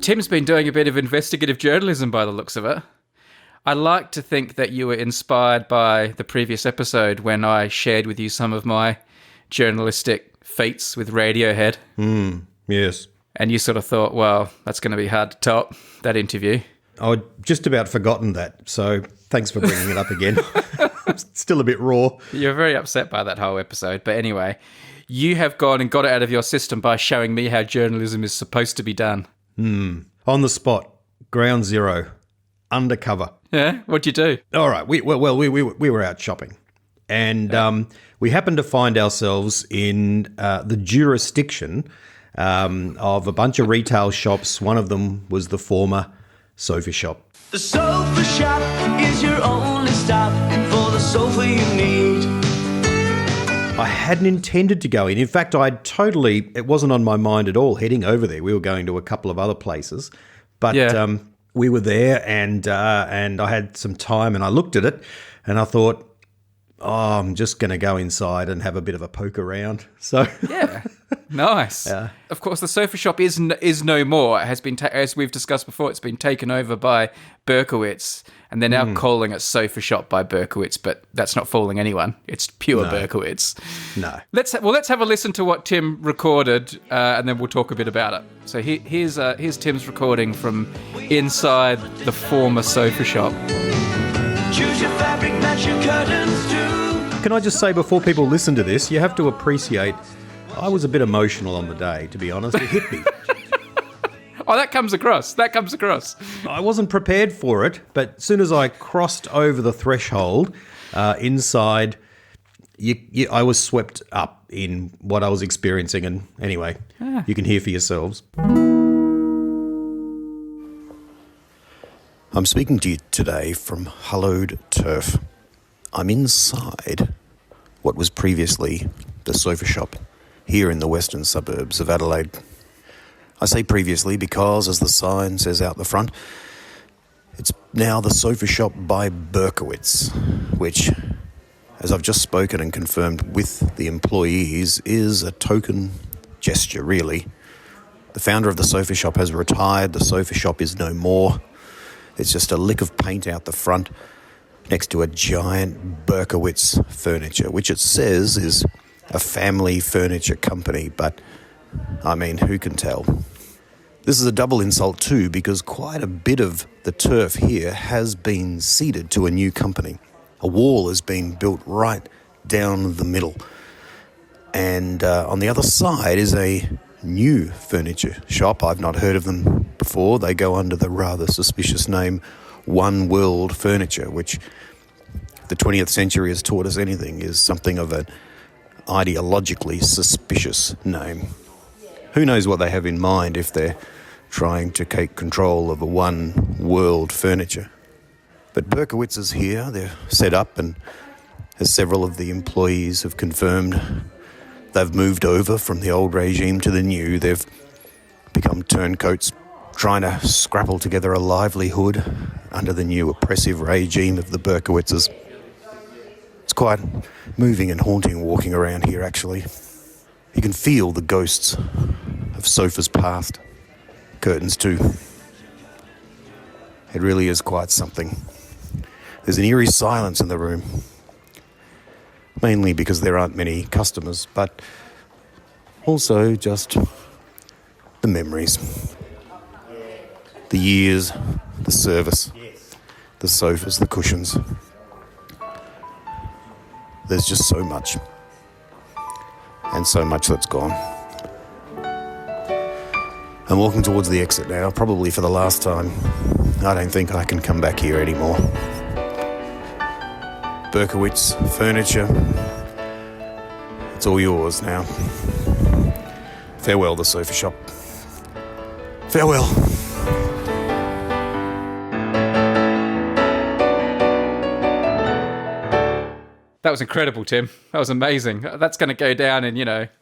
Tim's been doing a bit of investigative journalism by the looks of it. I like to think that you were inspired by the previous episode when I shared with you some of my journalistic feats with Radiohead. Yes. And you sort of thought, well, that's going to be hard to top, that interview. I'd just about forgotten that, so thanks for bringing it up again. It's still a bit raw. You're very upset by that whole episode. But anyway, you have gone and got it out of your system by showing me how journalism is supposed to be done. On the spot, ground zero, undercover. Yeah? What'd you do? All right. We were out shopping, and we happened to find ourselves in the jurisdiction of a bunch of retail shops. One of them was the former sofa shop. The sofa shop is your only stop for the sofa you need. I hadn't intended to go in. In fact, it wasn't on my mind at all heading over there. We were going to a couple of other places, but we were there, and I had some time, and I looked at it, and I thought, I'm just going to go inside and have a bit of a poke around. So yeah, nice. Yeah. Of course, the sofa shop is no more. It has been, as we've discussed before, it's been taken over by Berkowitz, and they're now calling it Sofa Shop by Berkowitz, but that's not fooling anyone. It's pure Berkowitz. No. Let's have a listen to what Tim recorded, and then we'll talk a bit about it. So here's Tim's recording from inside the former sofa shop. Choose your fabric, match your curtains too. Can I just say, before people listen to this, you have to appreciate I was a bit emotional on the day, to be honest. It hit me. Oh, that comes across. I wasn't prepared for it, but as soon as I crossed over the threshold inside, I was swept up in what I was experiencing. And anyway, you can hear for yourselves. I'm speaking to you today from hallowed turf. I'm inside what was previously the sofa shop here in the western suburbs of Adelaide. I say previously because, as the sign says out the front, it's now the sofa shop by Berkowitz, which, as I've just spoken and confirmed with the employees, is a token gesture, really. The founder of the sofa shop has retired. The sofa shop is no more. It's just a lick of paint out the front next to a giant Berkowitz furniture, which it says is a family furniture company, but I mean, who can tell? This is a double insult too, because quite a bit of the turf here has been ceded to a new company. A wall has been built right down the middle. And on the other side is a new furniture shop. I've not heard of them before. They go under the rather suspicious name One World Furniture, which, if the 20th century has taught us anything, is something of an ideologically suspicious name. Who knows what they have in mind if they're trying to take control of a One World Furniture. But Berkowitz is here. They're set up, and as several of the employees have confirmed, they've moved over from the old regime to the new. They've become turncoats, trying to scrabble together a livelihood under the new oppressive regime of the Berkowitzes. It's quite moving and haunting walking around here, actually. You can feel the ghosts of sofas past, curtains too. It really is quite something. There's an eerie silence in the room, mainly because there aren't many customers, but also just the memories. The years, the service, the sofas, the cushions. There's just so much. And so much that's gone. I'm walking towards the exit now, probably for the last time. I don't think I can come back here anymore. Berkowitz Furniture, it's all yours now. Farewell, the sofa shop. Farewell. That was incredible, Tim. That was amazing. That's going to go down in,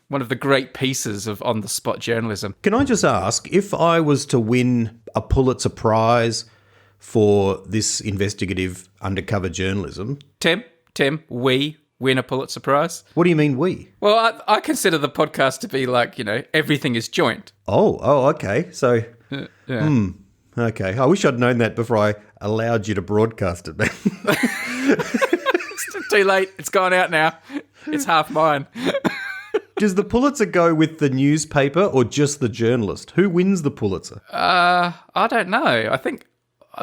one of the great pieces of on-the-spot journalism. Can I just ask, if I was to win a Pulitzer Prize for this investigative undercover journalism... Tim, we win a Pulitzer Prize. What do you mean we? Well, I consider the podcast to be like, everything is joint. Oh, okay. So Yeah. Okay. I wish I'd known that before I allowed you to broadcast it, man. It's too late. It's gone out now. It's half mine. Does the Pulitzer go with the newspaper or just the journalist? Who wins the Pulitzer? I don't know. I think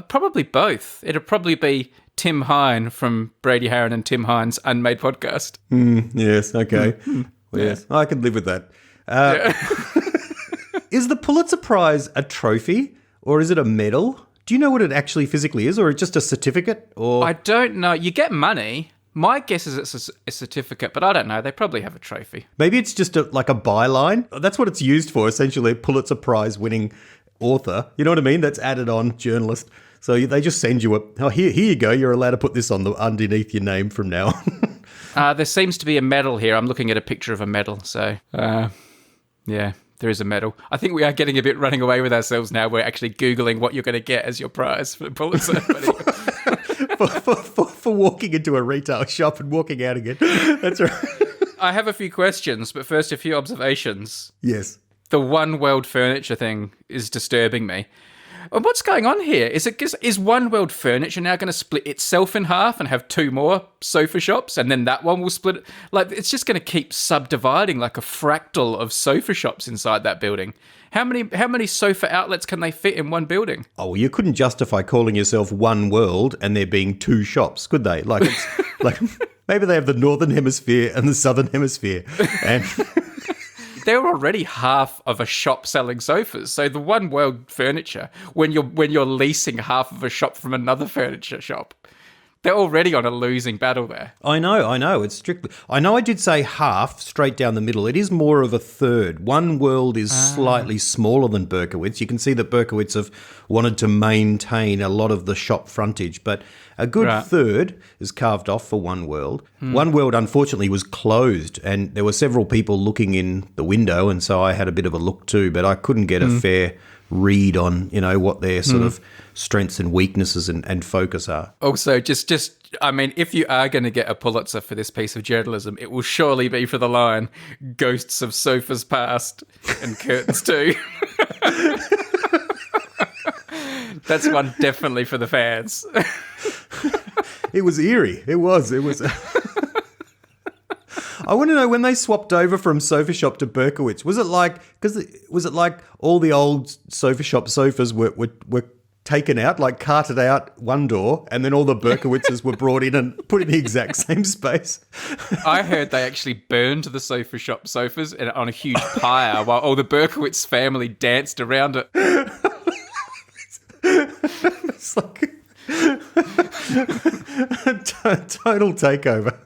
probably both. It'll probably be Tim Hine from Brady Harron and Tim Hine's Unmade podcast. Yes, okay. Well, yes, I can live with that. Is the Pulitzer Prize a trophy or is it a medal? Do you know what it actually physically is, or is it just a certificate? Or I don't know. You get money. My guess is it's a certificate, but I don't know. They probably have a trophy. maybe it's just like a byline. That's what it's used for, essentially, a Pulitzer Prize winning author. You know what I mean? That's added on, journalist. So they just send you here you go. You're allowed to put this on underneath your name from now on. There seems to be a medal here. I'm looking at a picture of a medal. So, yeah, there is a medal. I think we are getting a bit running away with ourselves now. We're actually Googling what you're going to get as your prize for the Pulitzer. for walking into a retail shop and walking out again. That's right. I have a few questions, but first a few observations. Yes. The One World Furniture thing is disturbing me. And what's going on here? Is One World Furniture now going to split itself in half and have two more sofa shops, and then that one will split? Like, it's just going to keep subdividing like a fractal of sofa shops inside that building. How many sofa outlets can they fit in one building? Oh, well, you couldn't justify calling yourself One World and there being two shops, could they? Like, it's like maybe they have the Northern Hemisphere and the Southern Hemisphere, and They're already half of a shop selling sofas. So the One World Furniture, when you're leasing half of a shop from another furniture shop, they're already on a losing battle there. I know. It's strictly. I know I did say half straight down the middle. It is more of a third. One World is slightly smaller than Berkowitz. You can see that Berkowitz have wanted to maintain a lot of the shop frontage, but a good third is carved off for One World. One World, unfortunately, was closed, and there were several people looking in the window, and so I had a bit of a look too, but I couldn't get a fair read on, what their sort of strengths and weaknesses and focus are. Also, I mean, if you are going to get a Pulitzer for this piece of journalism, it will surely be for the line, "Ghosts of sofas past and curtains too." That's one definitely for the fans. It was eerie. It was. I want to know, when they swapped over from Sofa Shop to Berkowitz, was it like all the old Sofa Shop sofas were taken out, like carted out one door, and then all the Berkowitzes were brought in and put in the exact same space? I heard they actually burned the Sofa Shop sofas on a huge pyre while all the Berkowitz family danced around it. It's like a total takeover.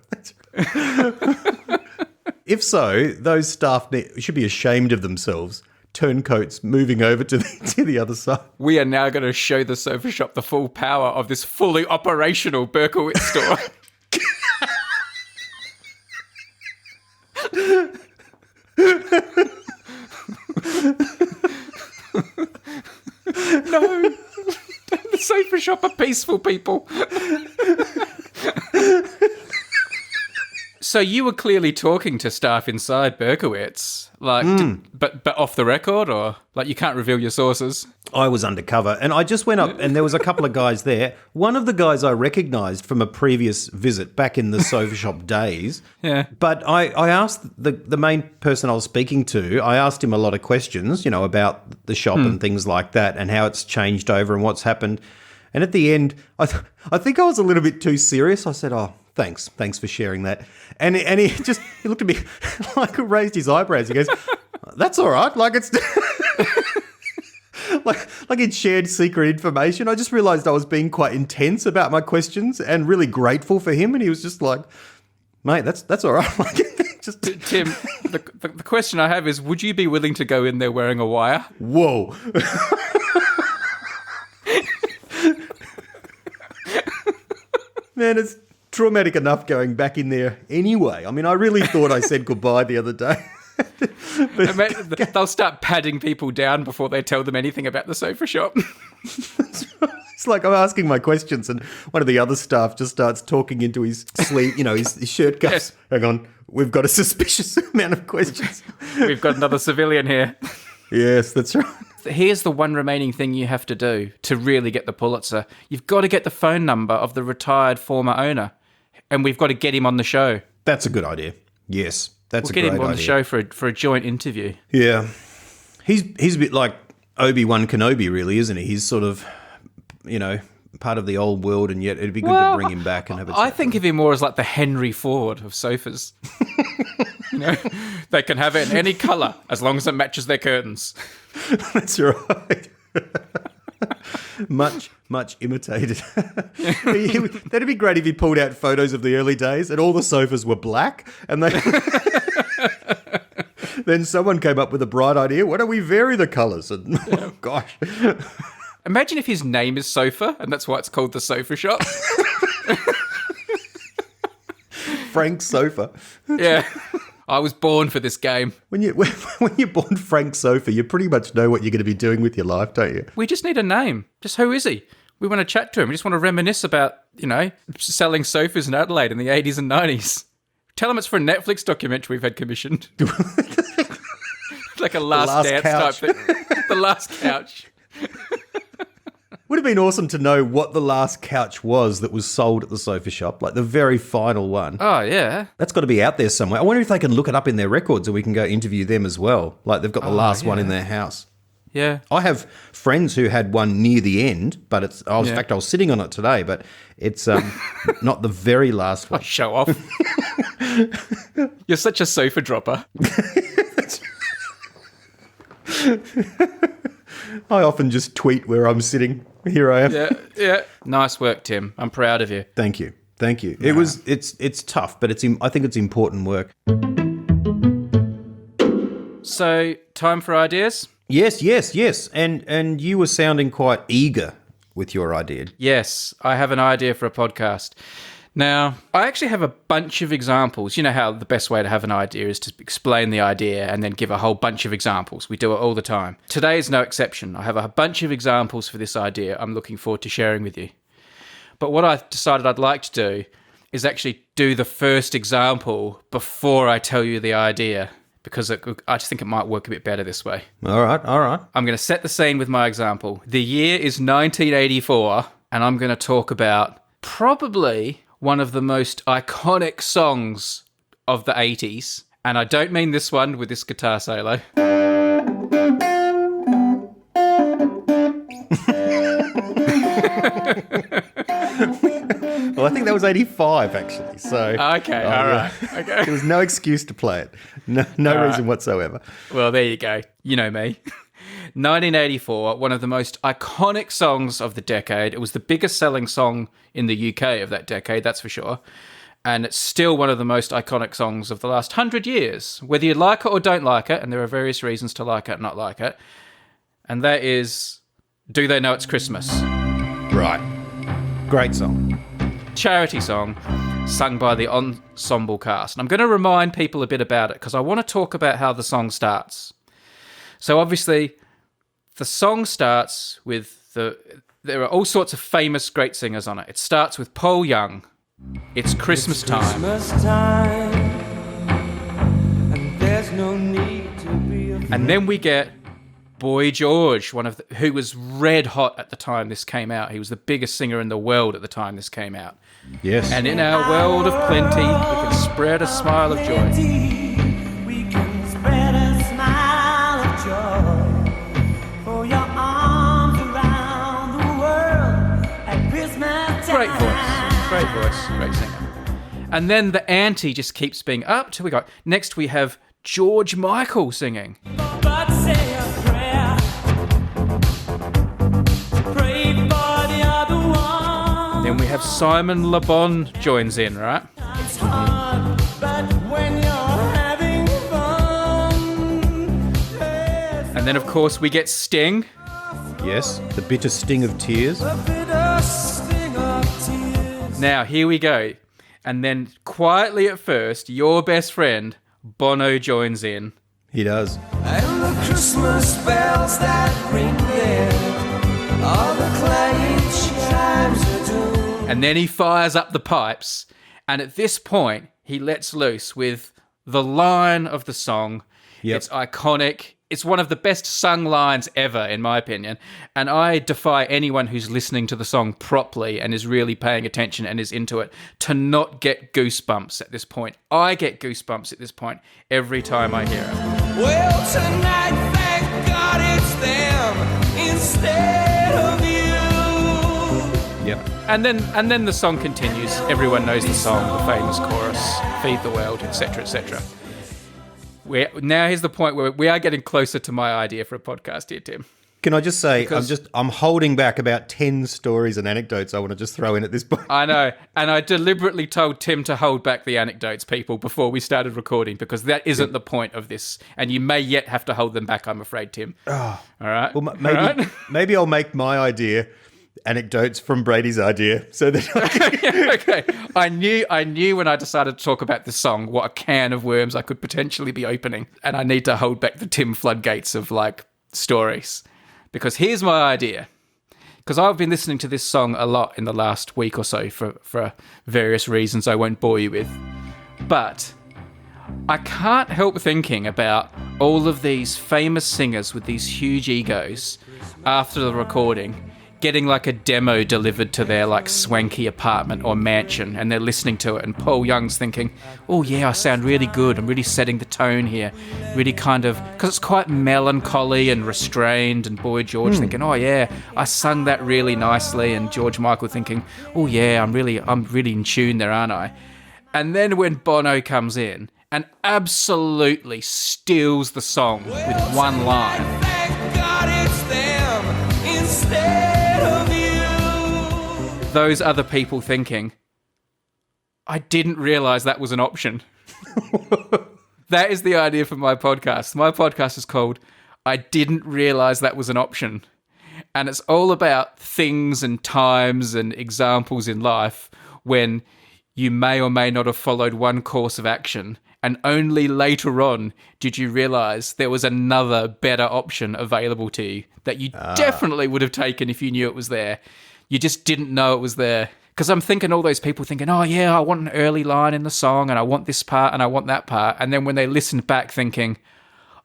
If so, those staff should be ashamed of themselves. Turncoats moving over to the other side. We are now going to show the Sofa Shop the full power of this fully operational Berkowitz store. No. The Sofa Shop are peaceful people. So you were clearly talking to staff inside Berkowitz, but off the record, or like you can't reveal your sources? I was undercover, and I just went up, and there was a couple of guys there. One of the guys I recognised from a previous visit back in the Sofa Shop days. Yeah. But I asked the main person I was speaking to, I asked him a lot of questions, about the shop and things like that, and how it's changed over and what's happened. And at the end, I think I was a little bit too serious. I said, "Oh, thanks for sharing that." And he looked at me like, raised his eyebrows. He goes, "That's all right. Like it's like he'd shared secret information." I just realised I was being quite intense about my questions and really grateful for him. And he was just like, "Mate, that's all right." Like, just Tim, the question I have is, would you be willing to go in there wearing a wire? Whoa. Man, it's traumatic enough going back in there anyway. I mean, I really thought I said goodbye the other day. They'll start patting people down before they tell them anything about the Sofa Shop. It's like I'm asking my questions and one of the other staff just starts talking into his sleeve, his shirt cuffs. Yes. Hang on, we've got a suspicious amount of questions. We've got another civilian here. Yes, that's right. here's the one remaining thing you have to do to really get the Pulitzer. You've got to get the phone number of the retired former owner, and we've got to get him on the show. That's a good idea. Yes, that's We'll a great idea. get him on the show for a joint interview. Yeah. He's a bit like Obi-Wan Kenobi, really, isn't he? He's sort of, part of the old world, and yet it'd be good to bring him back and have a chat. I think of him more as like the Henry Ford of sofas. They can have it in any colour as long as it matches their curtains. That's right. Much imitated. That'd be great if he pulled out photos of the early days and all the sofas were black, and they then someone came up with a bright idea. Why don't we vary the colours? And oh gosh. Imagine if his name is Sofa, and that's why it's called the Sofa Shop. Frank Sofa. Yeah. I was born for this game. When you're born Frank Sofa, you pretty much know what you're going to be doing with your life, don't you? We just need a name. Just who is he? We want to chat to him. We just want to reminisce about, selling sofas in Adelaide in the 80s and 90s. Tell him it's for a Netflix documentary we've had commissioned. Like a Last Dance Couch. type thing. The Last Couch. Would have been awesome to know what the last couch was that was sold at the sofa shop, like the very final one. Oh, yeah. That's got to be out there somewhere. I wonder if they can look it up in their records and we can go interview them as well. Like they've got the last one in their house. Yeah. I have friends who had one near the end, but in fact, I was sitting on it today, but it's not the very last one. Oh, show off. You're such a sofa dropper. I often just tweet where I'm sitting. Here I am. Yeah. Nice work, Tim. I'm proud of you. Thank you. It's tough, but I think it's important work. So, time for ideas? Yes. And you were sounding quite eager with your idea. Yes, I have an idea for a podcast. Now, I actually have a bunch of examples. You know how the best way to have an idea is to explain the idea and then give a whole bunch of examples. We do it all the time. Today is no exception. I have a bunch of examples for this idea I'm looking forward to sharing with you. But what I've decided I'd like to do is actually do the first example before I tell you the idea, because I just think it might work a bit better this way. All right. I'm going to set the scene with my example. The year is 1984, and I'm going to talk about probably one of the most iconic songs of the 80s. And I don't mean this one with this guitar solo. Well, I think that was 85, actually. So Okay, all right. Okay. There was no excuse to play it. No reason whatsoever. Well, there you go. You know me. 1984, one of the most iconic songs of the decade. It was the biggest selling song in the UK of that decade, that's for sure. And it's still one of the most iconic songs of the last 100 years. Whether you like it or don't like it, and there are various reasons to like it and not like it, and that is, Do They Know It's Christmas? Right. Great song. Charity song sung by the ensemble cast. And I'm going to remind people a bit about it because I want to talk about how the song starts. So obviously, the song starts with there are all sorts of famous great singers on it. It starts with Paul Young. It's Christmas time. Christmas time, and there's no need to be afraid. And then we get Boy George, who was red hot at the time this came out. He was the biggest singer in the world at the time this came out. Yes. And in our world of plenty, we can spread a smile of joy. We can spread a smile of joy for your arms around the world at Christmas time. Great voice, great singer. And then the ante just keeps being up till we go. Next we have George Michael singing. But say a prayer. Pray for the other one. Then we have Simon Le Bon joins in, right? It's hard, but when you're having fun. And then of course we get Sting. Yes. The bitter sting of tears. A bitter sting of tears. Now here we go. And then quietly at first, your best friend, Bono joins in. He does. And the Christmas bells that ring there, all the clanging chimes are doom. And then he fires up the pipes. And at this point, he lets loose with the line of the song. Yep. It's iconic. It's one of the best sung lines ever, in my opinion. And I defy anyone who's listening to the song properly and is really paying attention and is into it to not get goosebumps at this point. I get goosebumps at this point every time I hear it. Well, tonight, thank God it's them instead of you. Yep. And then the song continues. Everyone knows the song, the famous chorus, "Feed the world," etc., etc. Now here's the point where we are getting closer to my idea for a podcast here, Tim. Can I just say, Because- I'm holding back about 10 stories and anecdotes I want to just throw in at this point. I know, and I deliberately told Tim to hold back the anecdotes, people, before we started recording, because that isn't the point of this, and you may yet have to hold them back, I'm afraid, Tim. All right? Well, maybe maybe I'll make my idea anecdotes from Brady's idea, so that Okay. I knew when I decided to talk about this song what a can of worms I could potentially be opening, and I need to hold back the Tim floodgates of stories. Because here's my idea. Because I've been listening to this song a lot in the last week or so for various reasons I won't bore you with. But I can't help thinking about all of these famous singers with these huge egos after the recording getting a demo delivered to their swanky apartment or mansion, and they're listening to it, and Paul Young's thinking, oh yeah, I sound really good, I'm really setting the tone here, really because it's quite melancholy and restrained, and Boy George thinking, oh yeah, I sung that really nicely, and George Michael thinking, oh yeah, I'm really in tune there, aren't I? And then when Bono comes in and absolutely steals the song with one line, Thank God it's them instead of you. those other people thinking, I didn't realise that was an option. That is the idea for my podcast. My podcast is called I Didn't Realise That Was an Option. And it's all about things and times and examples in life when you may or may not have followed one course of action, and only later on did you realise there was another better option available to you that you definitely would have taken if you knew it was there. You just didn't know it was there. Because I'm thinking all those people thinking, oh yeah, I want an early line in the song, and I want this part, and I want that part. And then when they listened back thinking,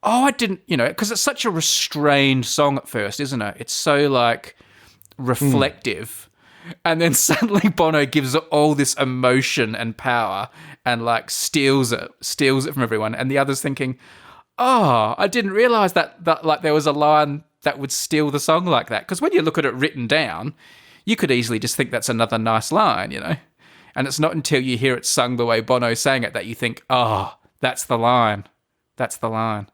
oh, I didn't, because it's such a restrained song at first, isn't it? It's so reflective. And then suddenly Bono gives it all this emotion and power and steals it from everyone. And the others thinking, oh, I didn't realise that there was a line that would steal the song like that. Because when you look at it written down, you could easily just think that's another nice line, And it's not until you hear it sung the way Bono sang it that you think, oh, that's the line. That's the line.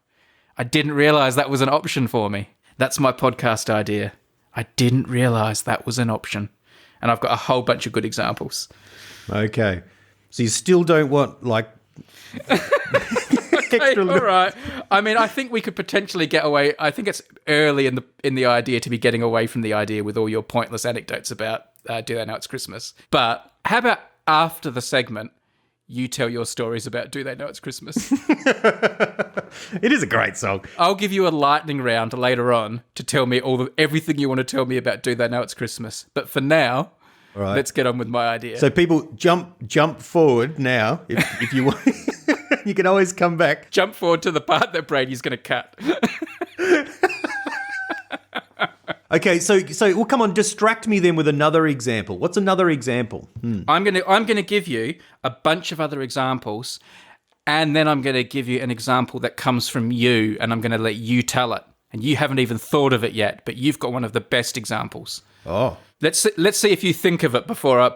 I didn't realise that was an option for me. That's my podcast idea. I didn't realise that was an option. And I've got a whole bunch of good examples. Okay. So you still don't want extra All right. I mean, I think we could potentially get away. I think it's early in the idea to be getting away from the idea with all your pointless anecdotes about Do They Know It's Christmas. But how about after the segment, you tell your stories about Do They Know It's Christmas? It is a great song. I'll give you a lightning round later on to tell me everything you want to tell me about Do They Know It's Christmas. But for now, Right. let's get on with my idea. So people jump forward now if you want. You can always come back. Jump forward to the part that Brady's going to cut. Okay, so well, come on, distract me then with another example. What's another example? I'm gonna give you a bunch of other examples, and then I'm gonna give you an example that comes from you, and I'm gonna let you tell it. And you haven't even thought of it yet, but you've got one of the best examples. Oh, Let's see if you think of it before I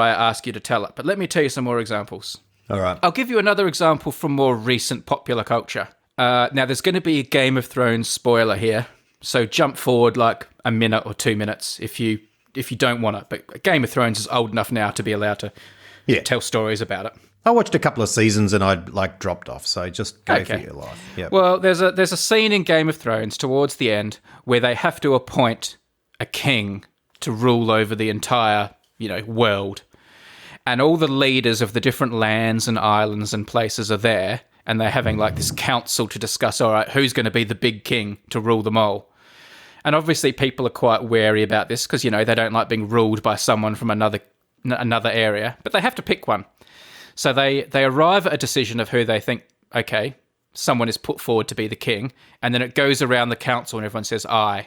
ask you to tell it. But let me tell you some more examples. all right. I'll give you another example from more recent popular culture. Now, there's going to be a Game of Thrones spoiler here, so jump forward a minute or 2 minutes if you don't want it. But Game of Thrones is old enough now to be allowed to tell stories about it. I watched a couple of seasons and I'd dropped off, so just go for Okay. your life. Yeah. Well, there's a scene in Game of Thrones towards the end where they have to appoint a king to rule over the entire, world. And all the leaders of the different lands and islands and places are there, and they're having this council to discuss, all right, who's going to be the big king to rule them all. And obviously people are quite wary about this because, they don't like being ruled by someone from another area, but they have to pick one. So they arrive at a decision of who they think, okay, someone is put forward to be the king, and then it goes around the council and everyone says aye,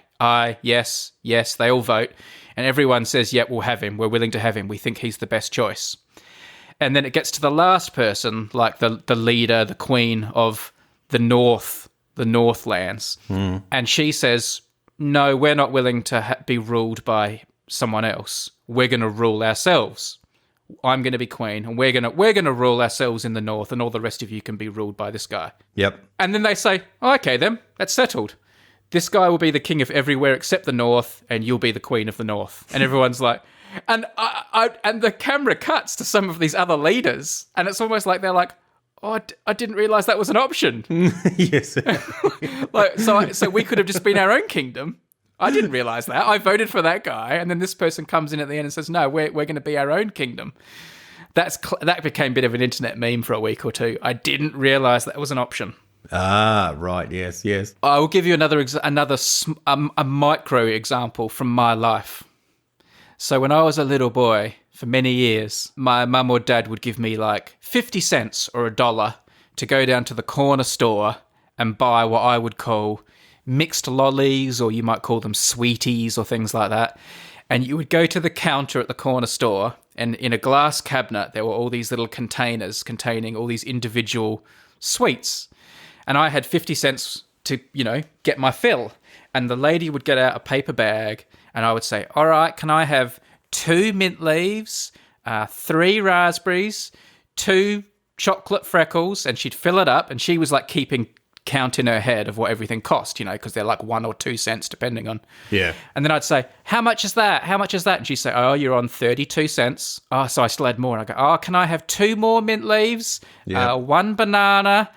yes, they all vote, and everyone says, yep, we'll have him, we're willing to have him, we think he's the best choice. And then it gets to the last person, like the leader, the queen of the Northlands, and she says, no, we're not willing to be ruled by someone else, we're going to rule ourselves. I'm going to be queen, and we're going to rule ourselves in the north, and all the rest of you can be ruled by this guy. Yep. And then they say, oh, okay, then that's settled. This guy will be the king of everywhere except the north, and you'll be the queen of the north. And everyone's like, and and the camera cuts to some of these other leaders, and it's almost like they're like, oh, I didn't realize that was an option. Yes. Like, so we could have just been our own kingdom. I didn't realize that. I voted for that guy, and then this person comes in at the end and says, no, we're going to be our own kingdom. That became a bit of an internet meme for a week or two. I didn't realize that was an option. Ah, right. Yes. I will give you another micro example from my life. So when I was a little boy, for many years, my mum or dad would give me like 50 cents or $1 to go down to the corner store and buy what I would call mixed lollies, or you might call them sweeties or things like that. And you would go to the counter at the corner store, and in a glass cabinet, there were all these little containers containing all these individual sweets. And I had 50 cents to, get my fill. And the lady would get out a paper bag, and I would say, all right, can I have 2 mint leaves, 3 raspberries, 2 chocolate freckles? And she'd fill it up, and she was like keeping count in her head of what everything cost, because they're like 1 or 2 cents depending on. Yeah. And then I'd say, how much is that? How much is that? And she'd say, oh, you're on 32 cents. Oh, so I still had more. And I go, oh, can I have 2 more mint leaves? Yeah. 1 banana.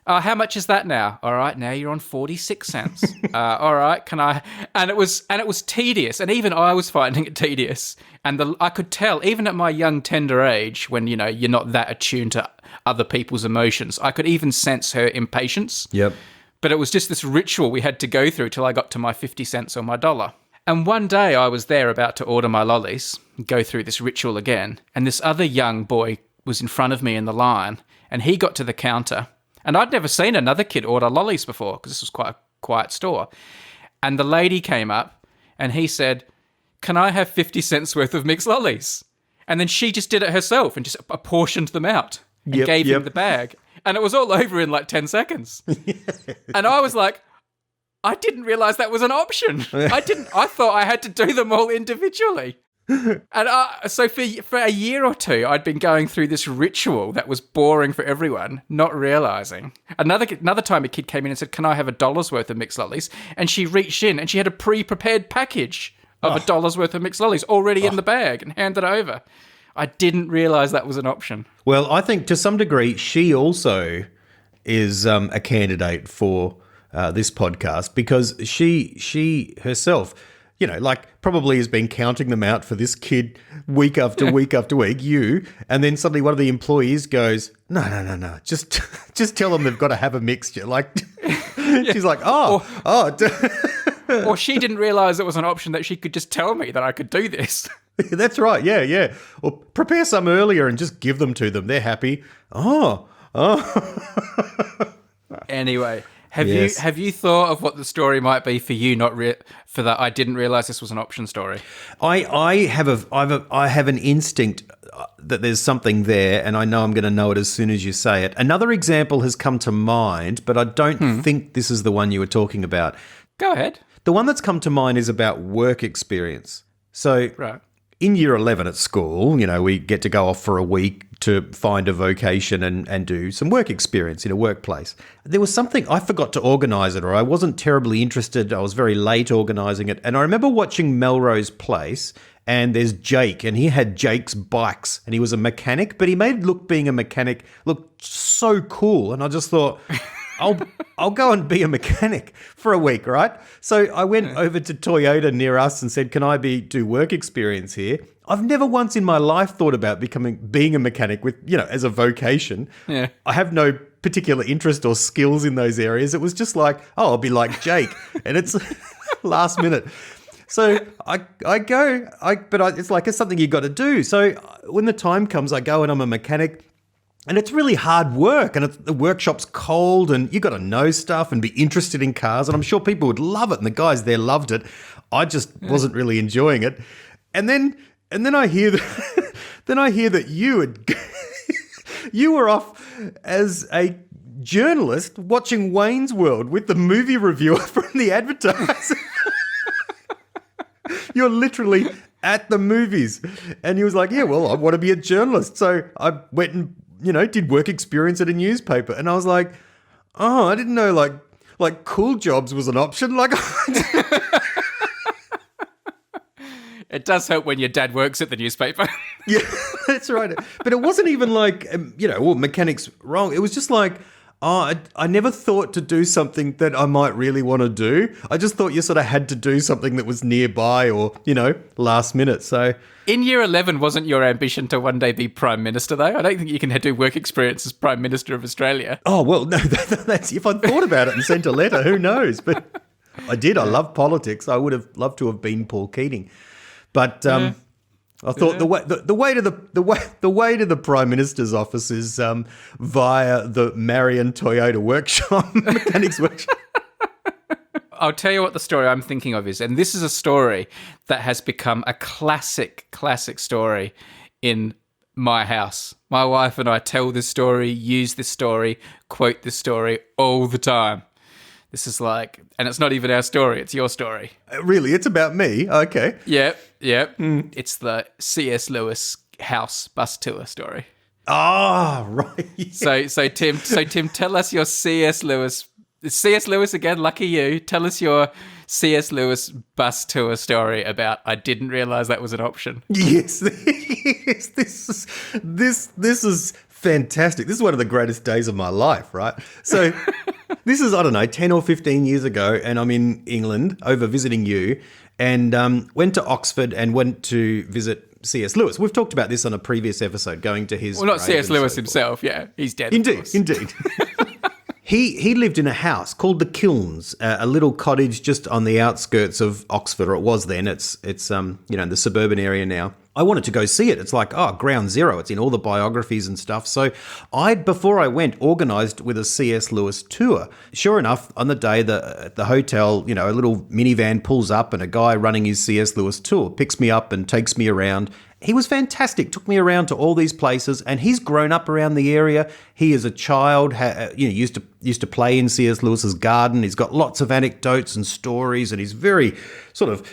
How much is that now? All right, now you're on 46 cents. All right, can I? And it was tedious, and even I was finding it tedious. And I could tell, even at my young, tender age, when you're not that attuned to other people's emotions, I could even sense her impatience. Yep. But it was just this ritual we had to go through till I got to my 50 cents or my $1. And one day I was there about to order my lollies, go through this ritual again, and this other young boy was in front of me in the line, and he got to the counter. And I'd never seen another kid order lollies before, because this was quite a quiet store. And the lady came up, and he said, can I have 50 cents worth of mixed lollies? And then she just did it herself and just apportioned them out and gave him the bag. And it was all over in like 10 seconds. And I was like, I didn't realize that was an option. I thought I had to do them all individually. And so for a year or two, I'd been going through this ritual that was boring for everyone, not realizing. Another time, a kid came in and said, "Can I have $1 worth of mixed lollies?" And she reached in and she had a pre-prepared package of $1 worth of mixed lollies already in the bag and handed it over. I didn't realize that was an option. Well, I think to some degree, she also is a candidate for this podcast, because she herself, probably has been counting them out for this kid week after week after week, and then suddenly one of the employees goes, no, just tell them they've got to have a mixture. She's like, or she didn't realize it was an option that she could just tell me that I could do this. That's right, yeah. Or prepare some earlier and just give them to them. They're happy. Anyway, Yes. have you thought of what the story might be for you? For that, I didn't realize this was an option story. I have an instinct that there's something there, and I know I'm going to know it as soon as you say it. Another example has come to mind, but I don't think this is the one you were talking about. Go ahead. The one that's come to mind is about work experience. So, Right. In year 11 at school, we get to go off for a week to find a vocation and do some work experience in a workplace. There was something, I forgot to organise it, or I wasn't terribly interested. I was very late organising it. And I remember watching Melrose Place, and there's Jake, and he had Jake's bikes, and he was a mechanic, but he made being a mechanic look so cool. And I just thought, I'll go and be a mechanic for a week, right? So I went over to Toyota near us and said, can I do work experience here? I've never once in my life thought about being a mechanic with, as a vocation. Yeah. I have no particular interest or skills in those areas. It was just like, I'll be like Jake. And it's last minute. So it's something you got to do. So when the time comes, I go and I'm a mechanic. And it's really hard work, and the workshop's cold, and you got to know stuff and be interested in cars, and I'm sure people would love it, and the guys there loved it. I just wasn't really enjoying it. And then I hear that, you were off as a journalist watching Wayne's World with the movie reviewer from the Advertiser. You're literally at the movies, and he was like, "Yeah, well, I want to be a journalist," so I went and did work experience at a newspaper. And I was like, oh, I didn't know like cool jobs was an option. Like, it does help when your dad works at the newspaper. Yeah, that's right. But it wasn't even like, mechanics wrong. It was just like, I never thought to do something that I might really want to do. I just thought you sort of had to do something that was nearby or, last minute. So in year 11, wasn't your ambition to one day be Prime Minister, though? I don't think you can do work experience as Prime Minister of Australia. Oh, well, no, that's if I'd thought about it and sent a letter, who knows? But I did. I love politics. I would have loved to have been Paul Keating. But I thought the way to the Prime Minister's office is via the Marion Toyota workshop, mechanics workshop. I'll tell you what the story I'm thinking of is, and this is a story that has become a classic story in my house. My wife and I tell this story, use this story, quote this story all the time. This is like, and it's not even our story, it's your story. Really? It's about me? Okay. Yep. It's the C.S. Lewis house bus tour story. Ah, right. So Tim, tell us your C.S. Lewis. C.S. Lewis again, lucky you. Tell us your C.S. Lewis bus tour story about I didn't realise that was an option. Yes, this is fantastic. This is one of the greatest days of my life, right? So this is, I don't know, 10 or 15 years ago, and I'm in England over visiting you, and went to Oxford and went to visit C.S. Lewis. We've talked about this on a previous episode, going to his... Well, not grave C.S. Lewis himself, yeah. He's dead, Indeed. He lived in a house called the Kilns, a little cottage just on the outskirts of Oxford, or it was then. It's in the suburban area now. I wanted to go see it. It's like, ground zero. It's in all the biographies and stuff. So before I went, organised with a C.S. Lewis tour. Sure enough, on the day, the hotel, a little minivan pulls up and a guy running his C.S. Lewis tour picks me up and takes me around. He was fantastic, took me around to all these places, and he's grown up around the area. He, as a child, used to play in C.S. Lewis's garden. He's got lots of anecdotes and stories, and he's very sort of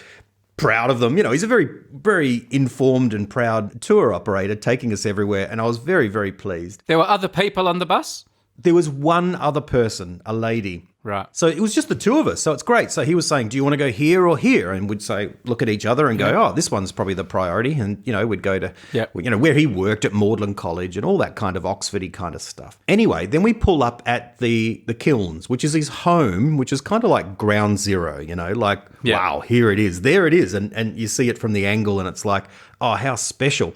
proud of them. He's a very, very informed and proud tour operator, taking us everywhere, and I was very, very pleased. There were other people on the bus? There was one other person, a lady. Right. So it was just the two of us. So it's great. So he was saying, do you want to go here or here? And we'd say, look at each other and go, this one's probably the priority. And, we'd go to, where he worked at Magdalen College and all that kind of Oxfordy kind of stuff. Anyway, then we pull up at the Kilns, which is his home, which is kind of like ground zero, wow, here it is. There it is. And you see it from the angle and it's like, oh, how special.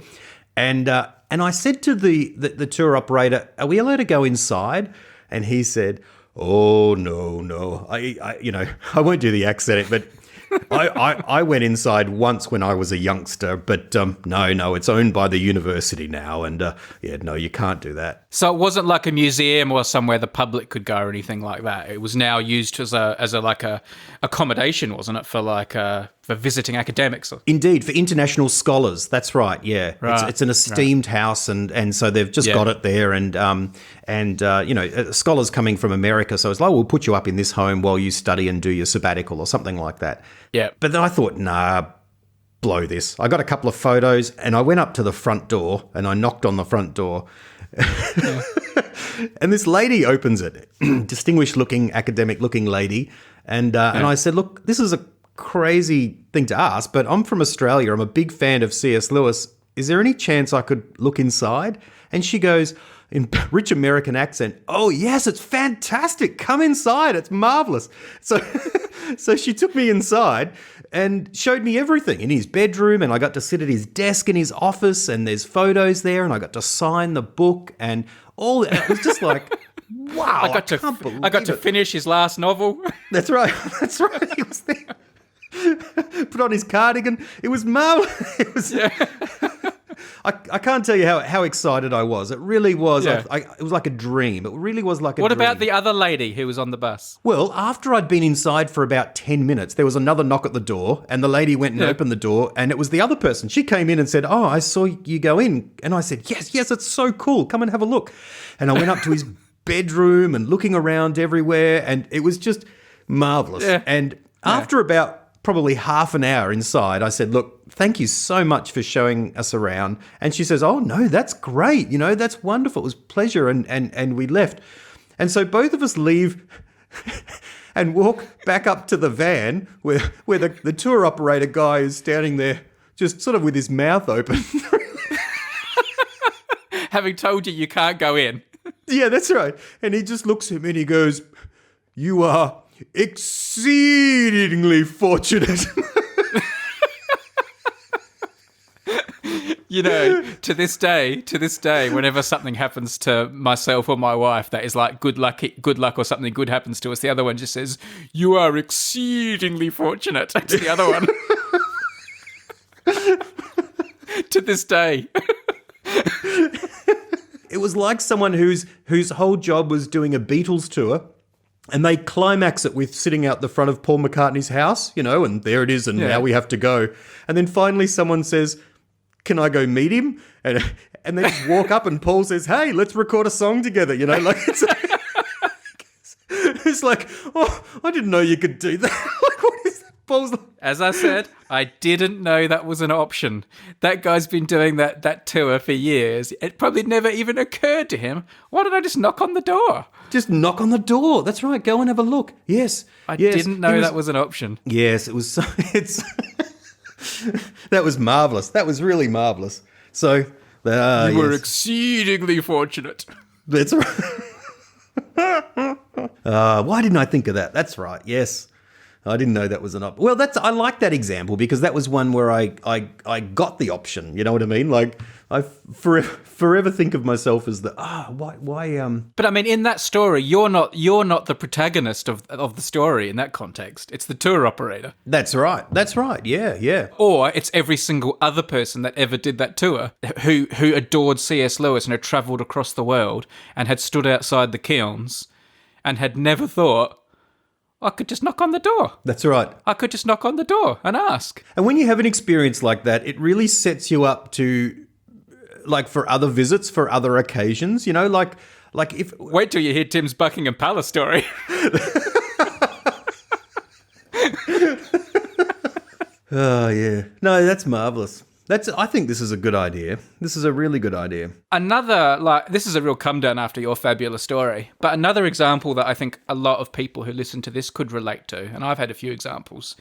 And I said to the tour operator, are we allowed to go inside? And he said, oh, no. I won't do the accent, but I went inside once when I was a youngster, but no, it's owned by the university now. And no, you can't do that. So it wasn't like a museum or somewhere the public could go or anything like that. It was now used as a accommodation, wasn't it, for visiting academics? Indeed, for international scholars. That's right. Yeah, right. It's an esteemed house, and so they've just got it there, and scholars coming from America. So it's like, we'll put you up in this home while you study and do your sabbatical or something like that. Yeah. But then I thought, nah, blow this. I got a couple of photos, and I went up to the front door and I knocked on the front door. And this lady opens it, distinguished-looking, academic-looking lady, and I said, look, this is a crazy thing to ask, but I'm from Australia. I'm a big fan of C.S. Lewis. Is there any chance I could look inside? And she goes, in rich American accent, oh, yes, it's fantastic. Come inside. It's marvelous. So she took me inside and showed me everything in his bedroom, and I got to sit at his desk in his office, and there's photos there, and I got to sign the book and all. It was just like, wow, I got to finish his last novel. That's right. He was there. Put on his cardigan. It was marvelous. I can't tell you how excited I was. It really was. Yeah. It was like a dream. It really was like a What dream. about the other lady who was on the bus? Well, after I'd been inside for about 10 minutes, there was another knock at the door, and the lady went and opened the door, and it was the other person. She came in and said, "Oh, I saw you go in." And I said, yes, it's so cool. Come and have a look. And I went up to his bedroom and looking around everywhere, and it was just marvellous. Yeah. And after about probably half an hour inside, I said, "Look, thank you so much for showing us around." And she says, "Oh, no, that's great. That's wonderful. It was a pleasure." And we left. And so both of us leave and walk back up to the van where the tour operator guy is standing there just sort of with his mouth open. Having told you can't go in. Yeah, that's right. And he just looks at me and he goes, "You are exceedingly fortunate." To this day, whenever something happens to myself or my wife that is like good luck or something good happens to us, the other one just says, "You are exceedingly fortunate." To the other one. To this day. It was like someone whose whole job was doing a Beatles tour, and they climax it with sitting out the front of Paul McCartney's house, and there it is, and now we have to go. And then finally someone says, "Can I go meet him?" And they just walk up and Paul says, "Hey, let's record a song together," like it's like, "Oh, I didn't know you could do that." Like, what is that? Paul's like, As I said, I didn't know that was an option. That guy's been doing that tour for years. It probably never even occurred to him. Why don't I just knock on the door? just knock on the door. That's right. Go and have a look. Yes. I yes. didn't know that was an option. Yes, it was. So, that was marvelous. That was really marvelous. So You were yes. exceedingly fortunate. That's right. Why didn't I think of that? That's right. Yes. I didn't know that was an option. Well, I like that example because that was one where I got the option. You know what I mean? Like I forever think of myself as the why. But I mean, in that story, you're not the protagonist of the story in that context. It's the tour operator. That's right. That's right. Yeah, yeah. Or it's every single other person that ever did that tour who adored C.S. Lewis and had travelled across the world and had stood outside the kilns and had never thought, I could just knock on the door. That's right. I could just knock on the door and ask. And when you have an experience like that, it really sets you up to, like, for other visits, for other occasions. You know, like if Wait till you hear Tim's Buckingham Palace story. Oh yeah, no, that's marvelous. I think this is a good idea. This is a really good idea. This is a real come down after your fabulous story, but another example that I think a lot of people who listen to this could relate to, and I've had a few examples,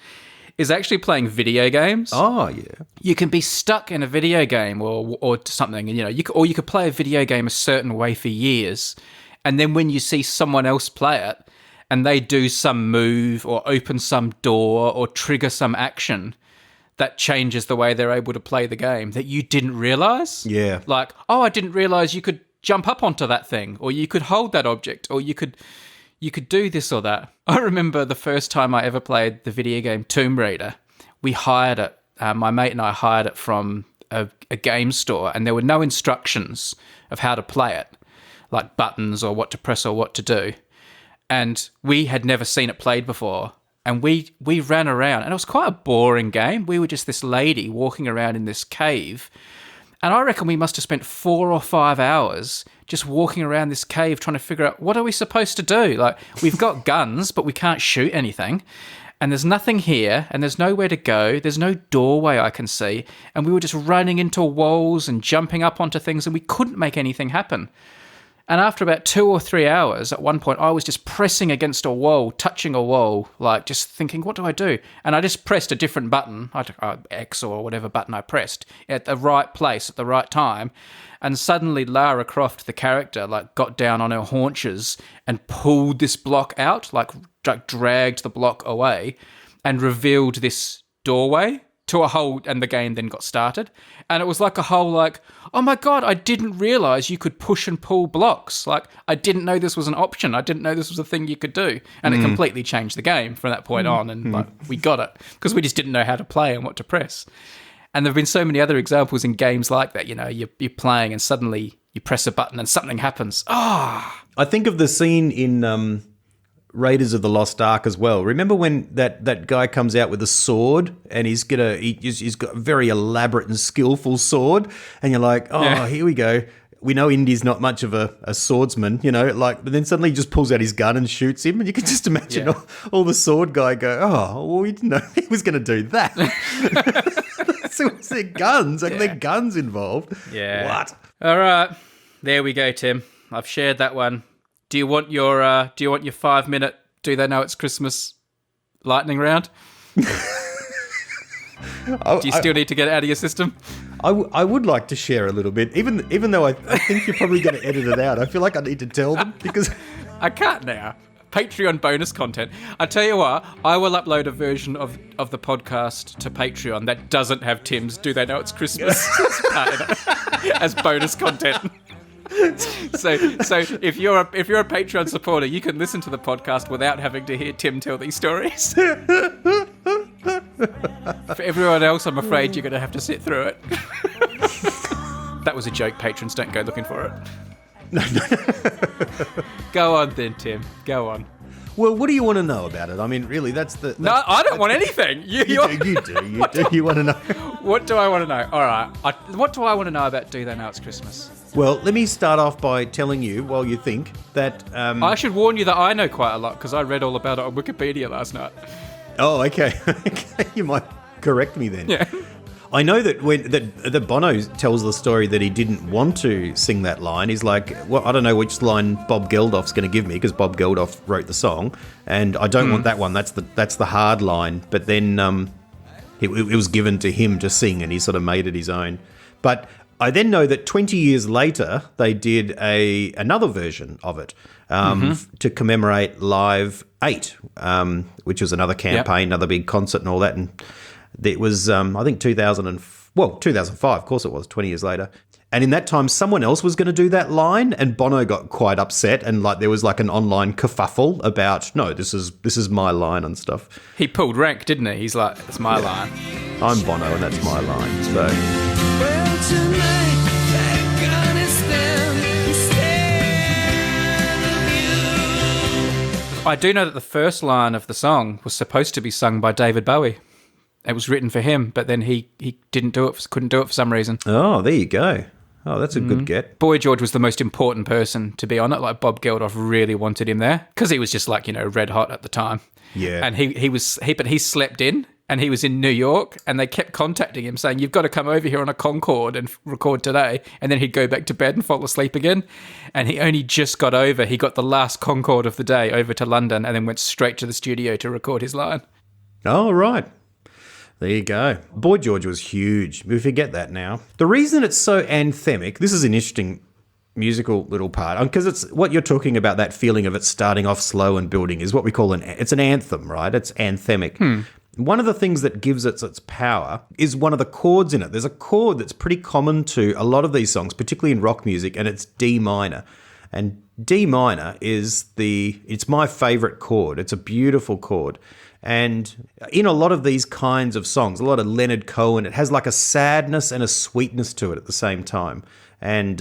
is actually playing video games. Oh yeah. You can be stuck in a video game or something, and you could play a video game a certain way for years, and then when you see someone else play it, and they do some move or open some door or trigger some action that changes the way they're able to play the game that you didn't realise. Yeah. Like, I didn't realise you could jump up onto that thing, or you could hold that object, or you could do this or that. I remember the first time I ever played the video game Tomb Raider. We hired it. My mate and I hired it from a game store, and there were no instructions of how to play it, like buttons or what to press or what to do. And we had never seen it played before. And we ran around, and it was quite a boring game. We were just this lady walking around in this cave. And I reckon we must have spent 4 or 5 hours just walking around this cave trying to figure out, what are we supposed to do? Like, we've got guns, but we can't shoot anything. And there's nothing here, and there's nowhere to go. There's no doorway I can see. And we were just running into walls and jumping up onto things, and we couldn't make anything happen. And after about 2 or 3 hours, at one point, I was just pressing against a wall, touching a wall, like just thinking, what do I do? And I just pressed a different button, X or whatever button I pressed, at the right place at the right time. And suddenly Lara Croft, the character, like got down on her haunches and pulled this block out, like dragged the block away and revealed this doorway to a hole, and the game then got started. And it was like a whole oh my God, I didn't realise you could push and pull blocks. Like, I didn't know this was an option. I didn't know this was a thing you could do. And it completely changed the game from that point on. And we got it because we just didn't know how to play and what to press. And there have been so many other examples in games like that. You're playing and suddenly you press a button and something happens. I think of the scene in Raiders of the Lost Ark as well. Remember when that guy comes out with a sword and he's got a very elaborate and skillful sword, and you're like, Here we go. We know Indy's not much of a swordsman, but then suddenly he just pulls out his gun and shoots him, and you can just imagine all the sword guy go, we didn't know he was going to do that. So it's their guns, their guns involved. Yeah. What? All right, there we go, Tim. I've shared that one. Do you want your 5-minute Do They Know It's Christmas lightning round? Do you still need to get it out of your system? I would like to share a little bit, even though I think you're probably going to edit it out. I feel like I need to tell them because I can't now. Patreon bonus content. I tell you what, I will upload a version of the podcast to Patreon that doesn't have Tim's Do They Know It's Christmas as bonus content. So if you're a Patreon supporter, you can listen to the podcast without having to hear Tim tell these stories. For everyone else, I'm afraid you're going to have to sit through it. That was a joke. Patrons, don't go looking for it. No. Go on then, Tim. Go on. Well, what do you want to know about it? I mean, really, that's No, I don't want anything. You do. You want to know. What do I want to know? All right. What do I want to know about Do They Know It's Christmas? Well, let me start off by telling you, while you think, that... I should warn you that I know quite a lot, because I read all about it on Wikipedia last night. Oh, okay. You might correct me then. Yeah. I know that that Bono tells the story that he didn't want to sing that line. He's like, well, I don't know which line Bob Geldof's going to give me, because Bob Geldof wrote the song, and I don't want that one. That's the hard line. But then it was given to him to sing, and he sort of made it his own. But I then know that 20 years later they did another version of it to commemorate Live 8, which was another campaign, another big concert and all that, and it was, I think, 2005, of course it was, 20 years later. And in that time, someone else was going to do that line, and Bono got quite upset, and there was an online kerfuffle about, no, this is my line and stuff. He pulled rank, didn't he? He's like, it's my line. I'm Bono, and that's my line. So, Well, tonight, Afghanistan, instead of you. I do know that the first line of the song was supposed to be sung by David Bowie. It was written for him, but then he couldn't do it for some reason. Oh, there you go. Oh, that's a good get. Boy George was the most important person to be on it. Bob Geldof really wanted him there because he was just red hot at the time. Yeah. And he slept in, and he was in New York, and they kept contacting him saying, you've got to come over here on a Concorde and record today. And then he'd go back to bed and fall asleep again. And he only just got over. He got the last Concorde of the day over to London and then went straight to the studio to record his line. Oh, right. There you go. Boy George was huge. We forget that now. The reason it's so anthemic, this is an interesting musical little part, because it's what you're talking about, that feeling of it starting off slow and building, is what we call it's an anthem, right? It's anthemic. One of the things that gives it its power is one of the chords in it. There's a chord that's pretty common to a lot of these songs, particularly in rock music, and it's D minor. And D minor it's my favorite chord. It's a beautiful chord. And in a lot of these kinds of songs, a lot of Leonard Cohen, it has a sadness and a sweetness to it at the same time. And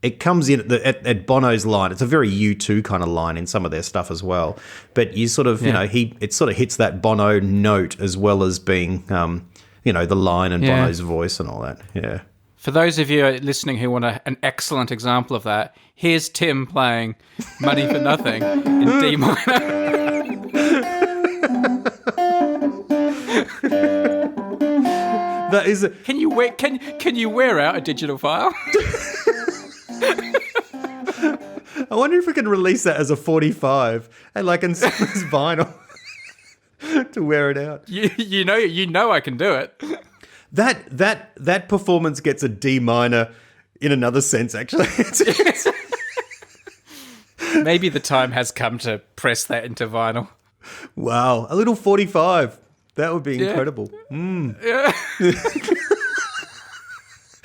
it comes in at Bono's line. It's a very U2 kind of line in some of their stuff as well. But you sort of, it sort of hits that Bono note as well as being, the line and Bono's voice and all that. Yeah. For those of you listening who want an excellent example of that, here's Tim playing Money for Nothing in D minor. That is Can you wear out a digital file? I wonder if we can release that as a 45 and and sell as vinyl to wear it out. You know I can do it. That performance gets a D minor in another sense, actually. Maybe the time has come to press that into vinyl. Wow, a little 45. That would be incredible. Yeah.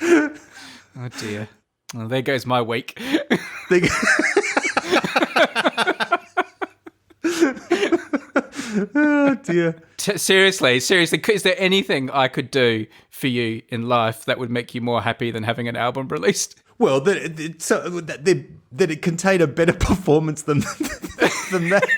Oh dear. Well, there goes my week. Oh, dear. Seriously, is there anything I could do for you in life that would make you more happy than having an album released? Well, that it contained a better performance than that.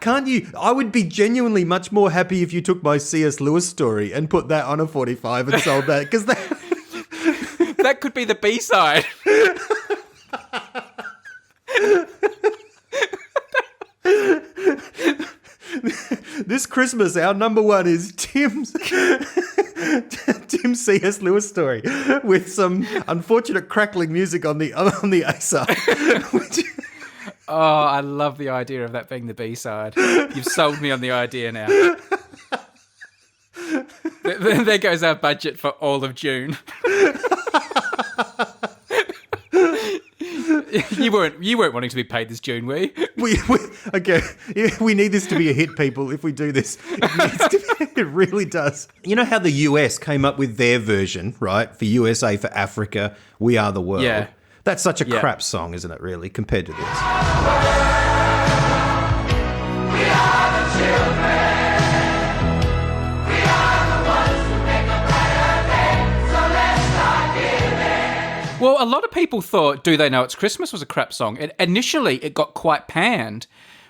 Can't you? I would be genuinely much more happy if you took my C.S. Lewis story and put that on a 45 and sold that, because that could be the B-side. This Christmas, our number one is Tim's C.S. Lewis story with some unfortunate crackling music on the A side. Oh, I love the idea of that being the B-side. You've sold me on the idea now. There goes our budget for all of June. You weren't wanting to be paid this June, were you? Okay. We need this to be a hit, people. If we do this, it really does. You know how the US came up with their version, right? For USA, for Africa, We Are the World. Yeah. That's such a crap song, isn't it, really, compared to this? We are the children. We are the ones who make a brighter day. So let's start giving. Well, a lot of people thought Do They Know It's Christmas was a crap song. Initially, it got quite panned.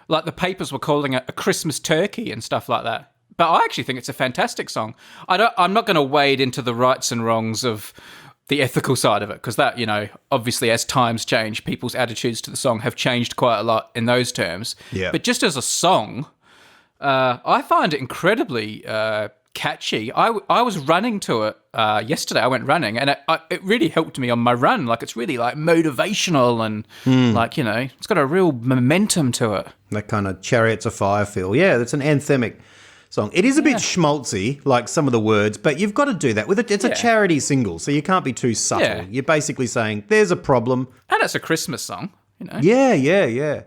Like the papers were calling it a Christmas turkey and stuff like that. But I actually think it's a fantastic song. I'm not going to wade into the rights and wrongs of the ethical side of it, because that, obviously as times change, people's attitudes to the song have changed quite a lot in those terms. Yeah. But just as a song, I find it incredibly catchy. I was running to it yesterday. I went running, and it really helped me on my run. Like, it's really like motivational and it's got a real momentum to it. That kind of Chariots of Fire feel. Yeah, that's an anthemic song. It is a bit schmaltzy, like some of the words, but you've got to do that with it. It's a charity single, so you can't be too subtle. Yeah. You're basically saying there's a problem. And it's a Christmas song, Yeah.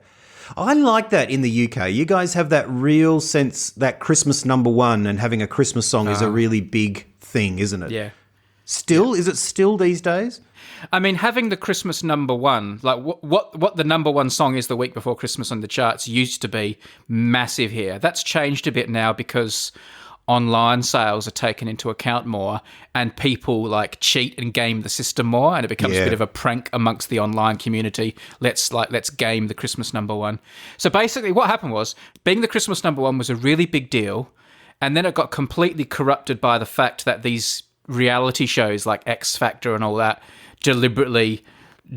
I like that in the UK. You guys have that real sense that Christmas number one and having a Christmas song is a really big thing, isn't it? Yeah. Still? Is it still these days? I mean, having the Christmas number one, like what the number one song is the week before Christmas on the charts used to be massive here. That's changed a bit now because online sales are taken into account more and people like cheat and game the system more, and it becomes a bit of a prank amongst the online community. Let's game the Christmas number one. So basically what happened was, being the Christmas number one was a really big deal, and then it got completely corrupted by the fact that these reality shows like X Factor and all that deliberately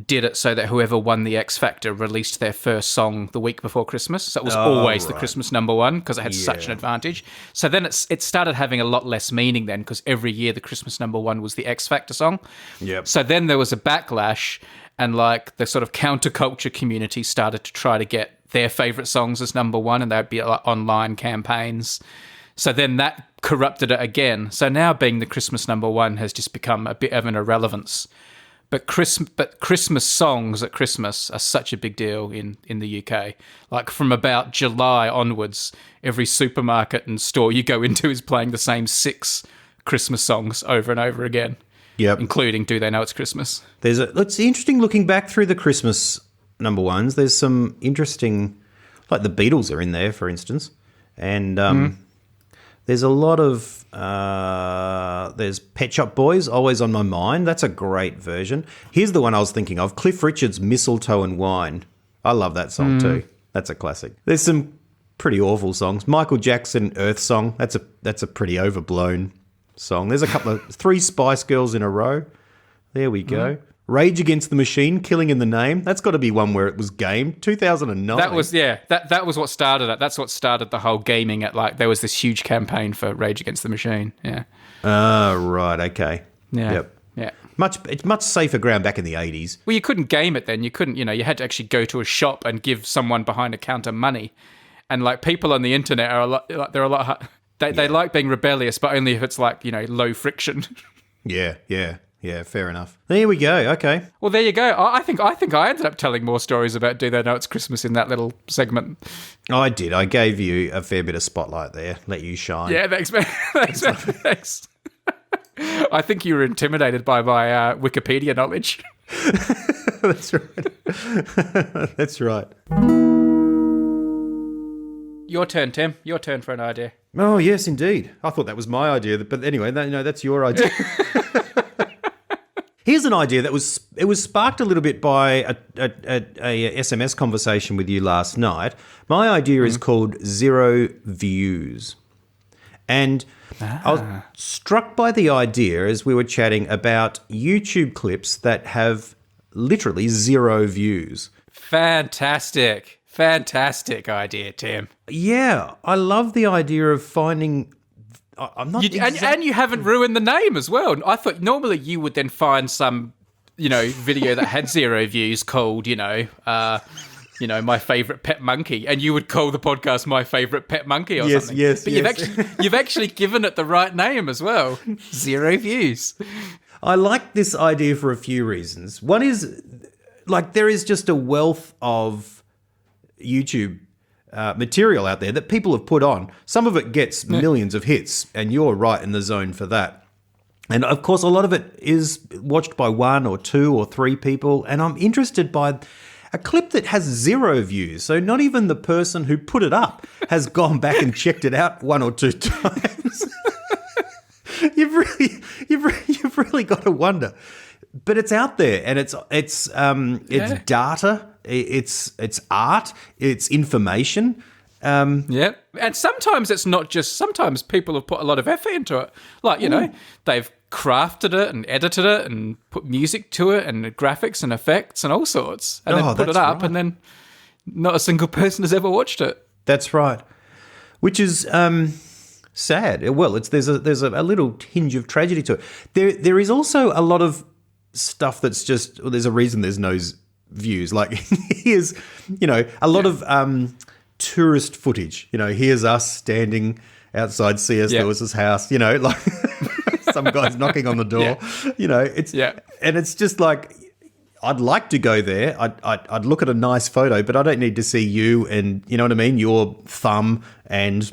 did it so that whoever won the X Factor released their first song the week before Christmas. So it was always the Christmas number one because it had such an advantage. So then it started having a lot less meaning then, because every year the Christmas number one was the X Factor song. Yep. So then there was a backlash, and like the sort of counterculture community started to try to get their favourite songs as number one, and there'd be like online campaigns. So then that corrupted it again. So now being the Christmas number one has just become a bit of an irrelevance. But Christmas songs at Christmas are such a big deal in the UK. Like from about July onwards, every supermarket and store you go into is playing the same 6 Christmas songs over and over again. Yep. Including Do They Know It's Christmas? It's interesting looking back through the Christmas number ones. There's some interesting, like the Beatles are in there, for instance. And there's a lot of, there's Pet Shop Boys, Always on My Mind. That's a great version. Here's the one I was thinking of, Cliff Richard's Mistletoe and Wine. I love that song too. That's a classic. There's some pretty awful songs. Michael Jackson, Earth Song. That's a pretty overblown song. There's a couple of 3 Spice Girls in a row. There we go. Rage Against the Machine, Killing in the Name. That's got to be one where it was gamed. 2009. That was that was what started it. That's what started the whole gaming. There was this huge campaign for Rage Against the Machine. Yeah. Right. Okay. Yeah. Yep. Yeah. It's much safer ground back in the 80s. Well, you couldn't game it then. You couldn't. You had to actually go to a shop and give someone behind a counter money. And like people on the internet are a lot. They're a lot. They like being rebellious, but only if it's like low friction. Yeah, fair enough. There we go. Okay. Well, there you go. I think I ended up telling more stories about Do They Know It's Christmas in that little segment. I did. I gave you a fair bit of spotlight there. Let you shine. Yeah, thanks, man. Thanks. I think you were intimidated by my Wikipedia knowledge. That's right. That's right. Your turn, Tim. Your turn for an idea. Oh, yes, indeed. I thought that was my idea, but anyway, that's your idea. Here's an idea that was sparked a little bit by a SMS conversation with you last night. My idea is called Zero Views. And I was struck by the idea as we were chatting about YouTube clips that have literally 0 views. Fantastic. Fantastic idea, Tim. Yeah, I love the idea of finding... I'm not and you haven't ruined the name as well. I thought normally you would then find some, video that had 0 views called, my favorite pet monkey, and you would call the podcast My Favorite Pet Monkey or something. Yes, but you've actually given it the right name as well. 0 views. I like this idea for a few reasons. One is, there is just a wealth of YouTube material out there that people have put on. Some of it gets millions of hits, and you're right in the zone for that. And of course, a lot of it is watched by 1 or 2 or 3 people. And I'm interested by a clip that has 0 views. So not even the person who put it up has gone back and checked it out 1 or 2 times. You've really got to wonder. But it's out there, and it's data, it's art, it's information. Yeah, and sometimes it's not just. Sometimes people have put a lot of effort into it. They've crafted it and edited it and put music to it and graphics and effects and all sorts, and then put it up, and then not a single person has ever watched it. That's right, which is sad. Well, there's a little tinge of tragedy to it. There is also a lot of stuff that's just, there's a reason there's no views. Here's, a lot of tourist footage. Here's us standing outside C.S. Lewis's house, some guy's knocking on the door, and it's just I'd like to go there. I'd look at a nice photo, but I don't need to see you and, you know what I mean, your thumb and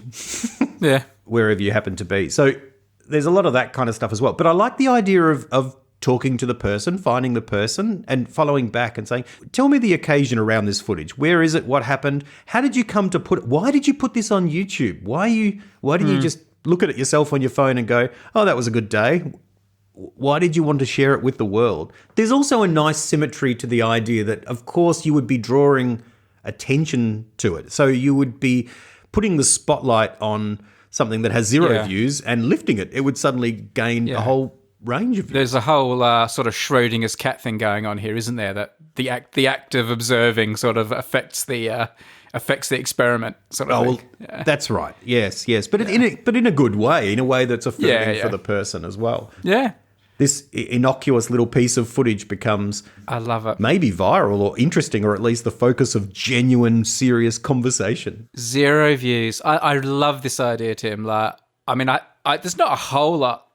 wherever you happen to be. So there's a lot of that kind of stuff as well. But I like the idea of talking to the person, finding the person and following back and saying, tell me the occasion around this footage. Where is it? What happened? How did you come to why did you put this on YouTube? Why didn't you just look at it yourself on your phone and go, oh, that was a good day? Why did you want to share it with the world? There's also a nice symmetry to the idea that, of course, you would be drawing attention to it. So you would be putting the spotlight on something that has 0 views and lifting it. It would suddenly gain a whole range of views. There's a whole sort of Schrodinger's cat thing going on here, isn't there? That the act of observing sort of affects the experiment sort of thing. Well, that's right. Yes. But in a good way, in a way that's affirming for the person as well. Yeah. This innocuous little piece of footage becomes, I love it, maybe viral or interesting, or at least the focus of genuine, serious conversation. 0 views. I love this idea, Tim. There's not a whole lot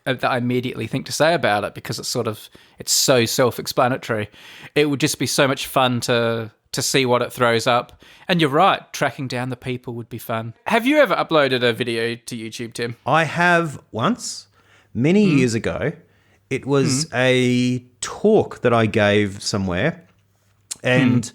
that I immediately think to say about it because it's so self-explanatory. It would just be so much fun to see what it throws up. And you're right, tracking down the people would be fun. Have you ever uploaded a video to YouTube, Tim? I have once, many years ago. It was a talk that I gave somewhere and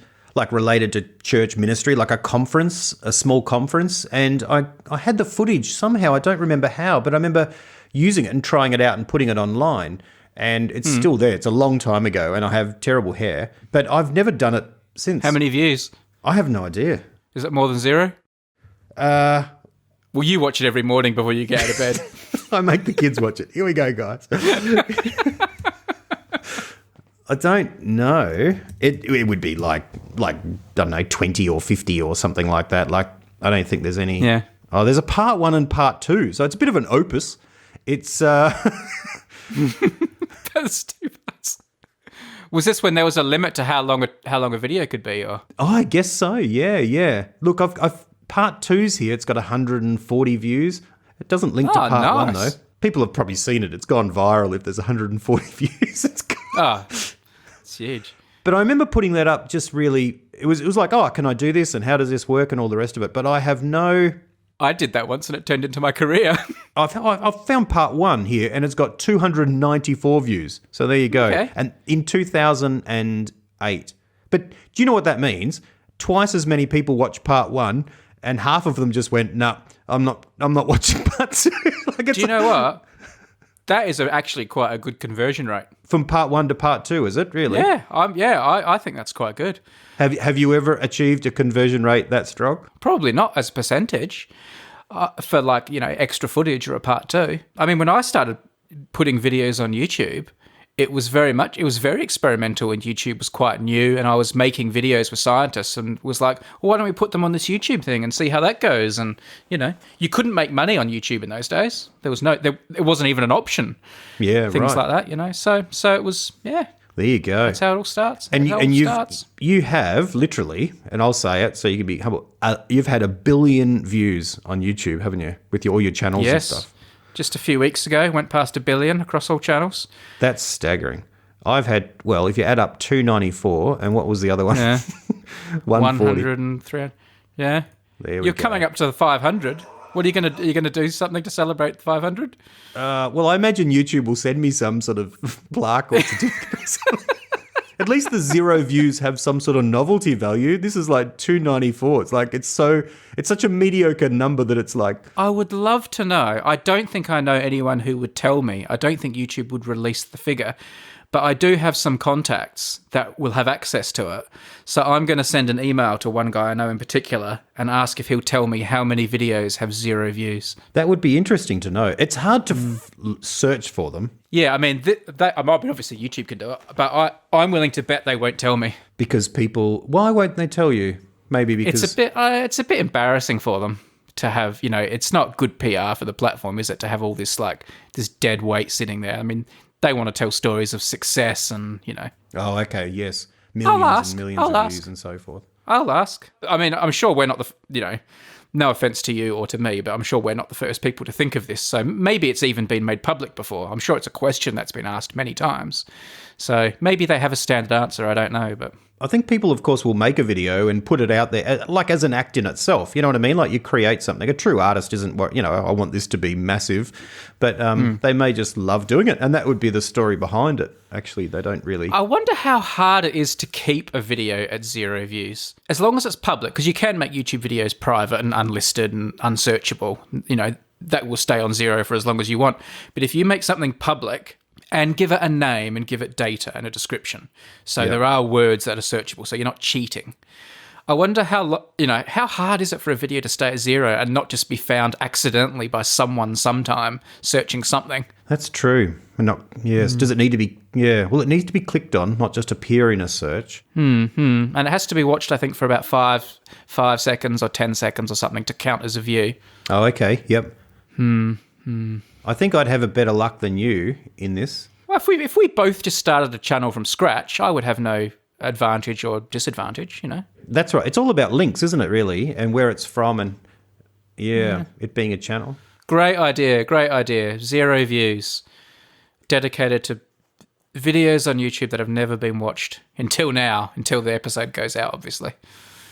related to church ministry, like a conference, a small conference. And I had the footage somehow. I don't remember how, but I remember using it and trying it out and putting it online. And it's still there. It's a long time ago and I have terrible hair, but I've never done it since. How many views? I have no idea. Is it more than 0? Well, you watch it every morning before you get out of bed. I make the kids watch it. Here we go, guys. I don't know. It would be like I don't know, 20 or 50 or something like that. I don't think there's any. Yeah. Oh, there's a part 1 and part 2, so it's a bit of an opus. It's That's stupid. Was this when there was a limit to how long a video could be, or? Oh, I guess so. Yeah. Look, I've part 2's here. It's got 140 views. It doesn't link to part 1 though. People have probably seen it. It's gone viral. If there's 140 views, it's gone. It's huge. But I remember putting that up. Just really, it was like, oh, can I do this and how does this work and all the rest of it. But I have no. I did that once and it turned into my career. I've found part 1 here and it's got 294 views. So there you go. Okay. And in 2008. But do you know what that means? Twice as many people watch part 1 and half of them just went, "No, I'm not watching part 2." Like, Do you know what? That is actually quite a good conversion rate. from part 1 to part 2, is it really? Yeah, I think that's quite good. Have you ever achieved a conversion rate that strong? Probably not as a percentage for like, extra footage or a part 2. I mean, when I started putting videos on YouTube, it was very experimental, and YouTube was quite new, and I was making videos with scientists and was like, well, why don't we put them on this YouTube thing and see how that goes? And, you couldn't make money on YouTube in those days. It wasn't even an option. Yeah, Things right. like that, So it was, There you go. that's how it all starts. And That's how it all starts. you have literally, and I'll say it so you can be humble. You've had 1 billion views on YouTube, haven't you? With all your channels and stuff. Just a few weeks ago, went past 1 billion across all channels. That's staggering. I've had, well, if you add up 294, and what was the other one? Yeah. 140. 100 and 300. Yeah. There we You're go. coming up to the 500. What are you going to? Are you going to do something to celebrate the 500? Well, I imagine YouTube will send me some sort of plaque or certificate or something. At least the 0 views have some sort of novelty value. This is like 294. It's like it's such a mediocre number that it's like, I would love to know. I don't think I know anyone who would tell me. I don't think YouTube would release the figure. But I do have some contacts that will have access to it. So I'm going to send an email to one guy I know in particular and ask if he'll tell me how many videos have 0 views. that would be interesting to know. It's hard to search for them Yeah, I mean, I might be, obviously YouTube can do it, but I'm willing to bet they won't tell me. because people, why won't they tell you? Maybe because It's a bit embarrassing for them to have, it's not good PR for the platform, is it, to have all this this dead weight sitting there. I mean, they want to tell stories of success and, Oh, okay, yes. Millions ask. and millions I'll of ask. views and so forth. I'll ask. I mean, I'm sure we're not no offense to you or to me, but I'm sure we're not the first people to think of this. So maybe it's even been made public before. I'm sure it's a question that's been asked many times. So maybe they have a standard answer. I don't know, but I think people, of course, will make a video and put it out there, like as an act in itself. You know what I mean? Like you create something. A true artist isn't what, I want this to be massive, but they may just love doing it. And that would be the story behind it. Actually, they don't really. I wonder how hard it is to keep a video at 0 views. As long as it's public, because you can make YouTube videos private and unlisted and unsearchable. That will stay on 0 for as long as you want. But if you make something public and give it a name and give it data and a description, so there are words that are searchable, so you're not cheating. I wonder how hard is it for a video to stay at 0 and not just be found accidentally by someone sometime searching something? That's true. Does it need to be? Yeah. Well, it needs to be clicked on, not just appear in a search. And it has to be watched, I think, for about 5 seconds or 10 seconds or something to count as a view. Oh, okay. Yep. I think I'd have a better luck than you in this. Well, if we both just started a channel from scratch, I would have no advantage or disadvantage, That's right. It's all about links, isn't it, really? And where it's from and, it being a channel. Great idea. 0 views. Dedicated to videos on YouTube that have never been watched until now, until the episode goes out, obviously.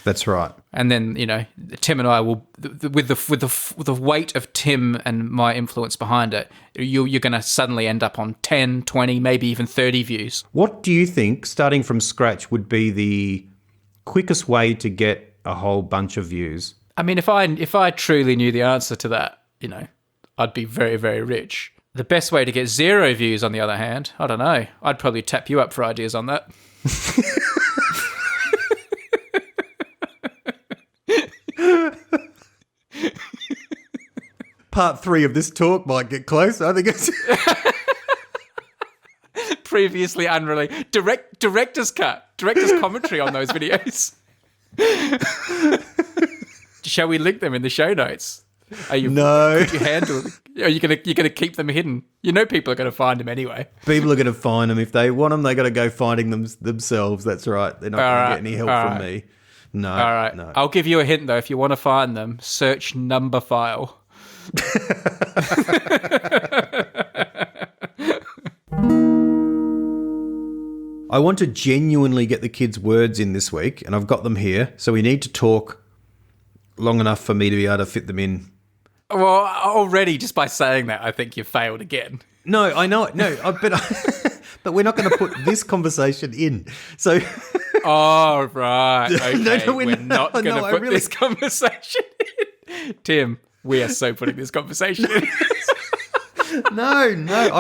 That's right. And then, Tim and I will, with the weight of Tim and my influence behind it, you're going to suddenly end up on 10, 20, maybe even 30 views. What do you think, starting from scratch, would be the quickest way to get a whole bunch of views? I mean, if I truly knew the answer to that, I'd be very, very rich. The best way to get 0 views, on the other hand, I don't know. I'd probably tap you up for ideas on that. Part 3 of this talk might get close. I think it's... Previously unrelated. Director's cut. Director's commentary on those videos. Shall we link them in the show notes? No. Could you handle? Are you gonna keep them hidden? People are gonna find them anyway. People are going to find them. If they want them, they got to go finding them themselves. That's right. They're not going to get any help from me. No. All right. No. I'll give you a hint though. If you want to find them, search number file. I want to genuinely get the kids' words in this week, and I've got them here. So we need to talk long enough for me to be able to fit them in. Well, already just by saying that, I think you've failed again. No, I know it. No, but we're not going to put this conversation in. So, Oh, right. Okay. No, we're not going to put really- this conversation in. Tim, we are so putting this conversation in. No,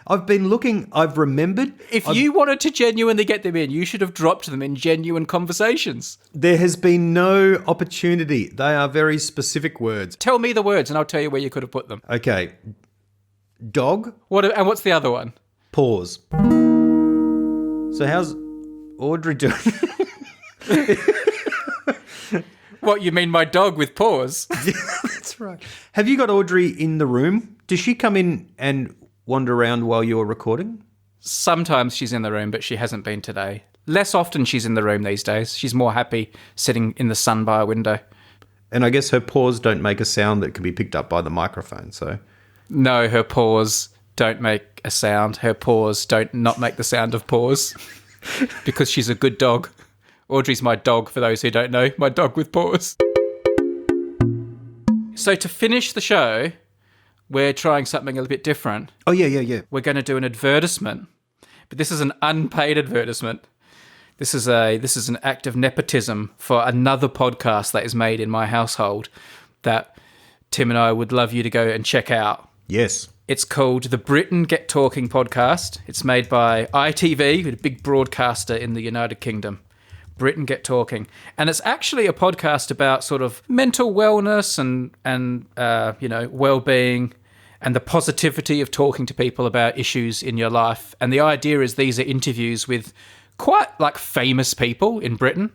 I've been looking. I've remembered. If you wanted to genuinely get them in, you should have dropped them in genuine conversations. There has been no opportunity. They are very specific words. Tell me the words and I'll tell you where you could have put them. Okay. Dog, And what's the other one? Paws. So how's Audrey doing? What, you mean my dog with paws? That's right. Have you got Audrey in the room? Does she come in and wander around while you're recording? Sometimes she's in the room, but she hasn't been today. Less often she's in the room these days. She's more happy sitting in the sun by a window. And I guess her paws don't make a sound that can be picked up by the microphone, so... No, her paws don't make a sound. Her paws don't not make the sound of paws because she's a good dog. Audrey's my dog, for those who don't know. My dog with paws. So to finish the show, we're trying something a little bit different. Oh, yeah. We're going to do an advertisement, but this is an unpaid advertisement. This is an act of nepotism for another podcast that is made in my household that Tim and I would love you to go and check out. Yes. It's called the Britain Get Talking podcast. It's made by ITV, a big broadcaster in the United Kingdom. Britain Get Talking. And it's actually a podcast about sort of mental wellness and well-being and the positivity of talking to people about issues in your life. And the idea is these are interviews with quite like famous people in Britain.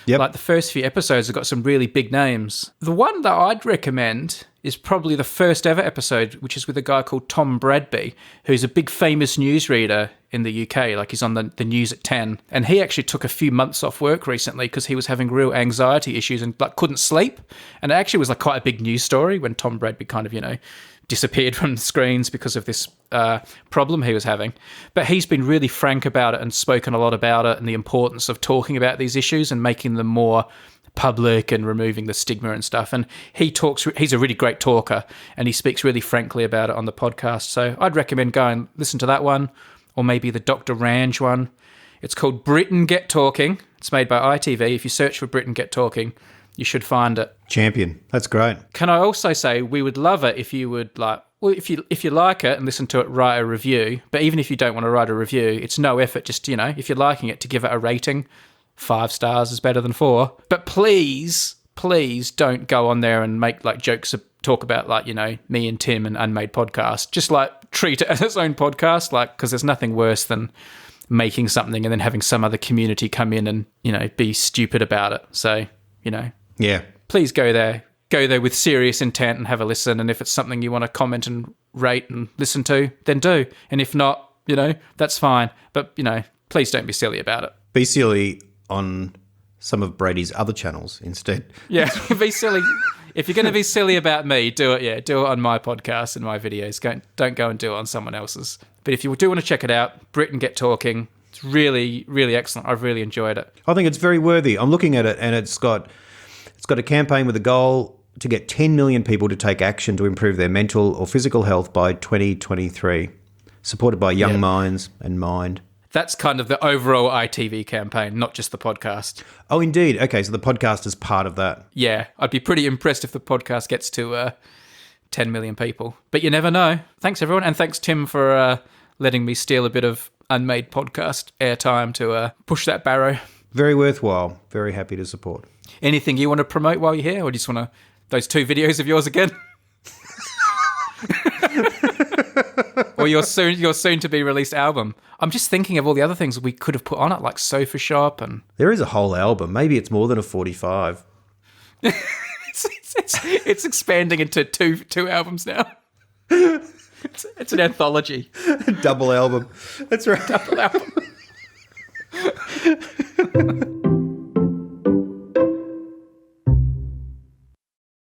Yep. Like the first few episodes have got some really big names. The one that I'd recommend is probably the first ever episode, which is with a guy called Tom Bradby, who's a big famous newsreader in the UK. Like he's on the news at 10. And he actually took a few months off work recently because he was having real anxiety issues and like couldn't sleep. And it actually was like quite a big news story when Tom Bradby kind of, disappeared from the screens because of this problem he was having. But he's been really frank about it and spoken a lot about it and the importance of talking about these issues and making them more public and removing the stigma and stuff. And he's a really great talker and he speaks really frankly about it on the podcast. So I'd recommend go and listen to that one, or maybe the Dr. Range one. It's called Britain Get Talking. It's made by ITV. If you search for Britain Get Talking, you should find it. Champion. That's great. Can I also say we would love it if you would if you like it and listen to it, write a review. But even if you don't want to write a review, it's no effort. Just, if you're liking it, to give it a rating. 5 stars is better than 4. But please don't go on there and make like jokes, talk about like, me and Tim and Unmade podcast. Just like treat it as its own podcast, like, because there's nothing worse than making something and then having some other community come in and, be stupid about it. So, Yeah. please go there with serious intent and have a listen. And if it's something you want to comment and rate and listen to, then do. And if not, that's fine. But, please don't be silly about it. Be silly on some of Brady's other channels instead. Yeah, be silly. If you're going to be silly about me, do it. Yeah, do it on my podcast and my videos. Don't go and do it on someone else's. But if you do want to check it out, Britain Get Talking. It's really, really excellent. I've really enjoyed it. I think it's very worthy. I'm looking at it and it's got a campaign with a goal to get 10 million people to take action to improve their mental or physical health by 2023, supported by Young Minds and Mind. That's kind of the overall ITV campaign, not just the podcast. Oh, indeed. Okay, so the podcast is part of that. Yeah, I'd be pretty impressed if the podcast gets to 10 million people. But you never know. Thanks, everyone. And thanks, Tim, for letting me steal a bit of Unmade podcast airtime to push that barrow. Very worthwhile. Very happy to support. Anything you want to promote while you're here, or do you just want those 2 videos of yours again? Or your soon to be released album? I'm just thinking of all the other things we could have put on it, like Sofa Shop and... There is a whole album. Maybe it's more than a 45. it's expanding into two albums now. It's an anthology. Double album. That's right. Double album.